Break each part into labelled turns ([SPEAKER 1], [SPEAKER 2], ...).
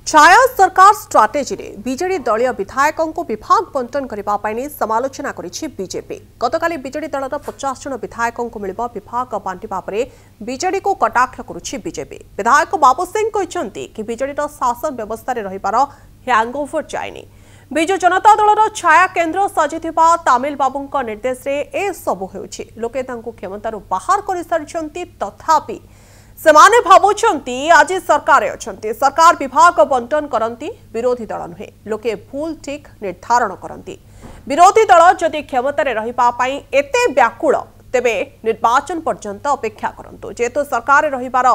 [SPEAKER 1] छाया सरकार स्ट्राटेजी रे बीजेडी दलीय विधायकों को विभाग बंटन करने समालोचना करिछि बीजेपी। गतकाली बीजेडी दलर 50 जन विधायकों को मिलिबा विभाग बांटिबा परे बीजेडी को कटाक्ष करुछि बीजेपी। विधायक बाबू सिंह कहछन्ति कि बीजेडी शासन व्यवस्था रे रहिबार हैंगओवर जायनि। बिजु जनता दलर छाया केन्द्र सजिथिबा तामिल बाबूंक निर्देश रे ए सब हेउछि। लोके तांको क्षमतारु बाहर करि सारिछन्ति, तथापि सेमाने भावुछन्ति आज सरकार अछन्ति, सरकार विभाग बंटन करन्ति, विरोधी दल नुहे। लोके भूल ठीक निर्धारण करन्ति। विरोधी दल जदि क्षमतारे रहिबा पई एते व्याकुल तेबे निर्वाचन पर्यंत अपेक्षा करंतु। जेतु सरकार रहिबार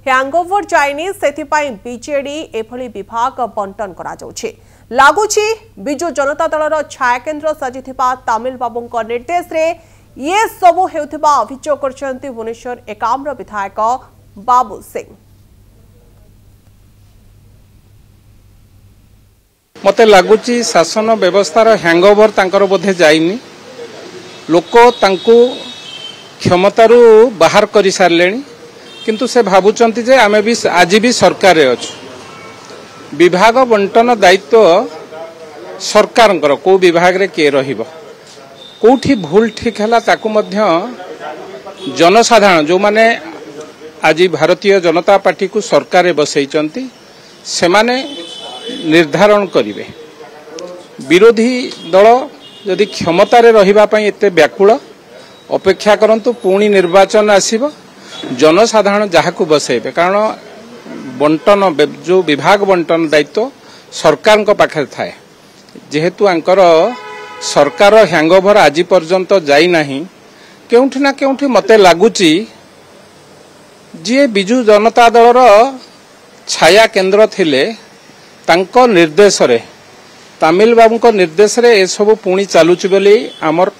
[SPEAKER 1] हैंगओवर जायनि, सेथिपाई बीजेडी एभली विभाग बंटन करा जाउछि। लागुछि बिजु जनता दलर छाया केन्द्र सजिथिबा तामिल बाबूंक निर्देश रे ये सब हेउथिबा अभियोग करछन्ति भुवनेश्वर एकाम्र विधायक बाबू सिंह।
[SPEAKER 2] मते लागुची शासन व्यवस्थार हैंगओवर तांकर बोधे जाइनी। लोक तांकु क्षमतारू बाहर करि सारलेनी, किंतु से भाबुचंती जे आमे भी आज भी सरकार रे अछु। विभाग बंटन दायित्व सरकारंकर को विभाग रे के रहिबो, कोठी भूल ठीक हला ताकु मध्य जनसाधारण जो माने आज भारतीय जनता पार्टी को सरकार बसैचंती सेमाने निर्धारण करिवे। विरोधी दल यदि क्षमतारे रहिबा पई एते व्याकुल अपेक्षा करंतु, पुणी निर्वाचन आसीबो, जनसाधारण जाहाकु बसैबे। कारण बंटन जो विभाग बंटन दायित्व सरकार को पाखे थाए, जेहेतु आंकर सरकार हैंगओवर आज पर्यंत जाई नाही। केउठी ना केउठी मते लागुची जी बिजु जनता दलर छाया केन्द्र थिले तांको निर्देश रे, तामिल बाबू को निर्देश रे ए सब पुणी चालुची बोली आमर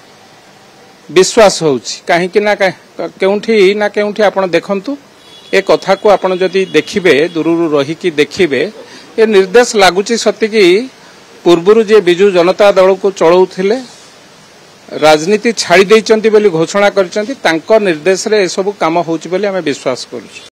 [SPEAKER 2] विश्वास होउची। काहे कि ना केउठी आपण देखंतु ए कथा को आपण जदि देखिबे, दूररू रही कि देखिबे, ए निर्देश लागुची सती कि पूर्वरु जे बिजु जनता दल को चलाउथिले राजनीति छाड़ी देइचंती बोली घोषणा करचंती, तांको निर्देश रे ए सब काम होउची बोली हमें विश्वास करू।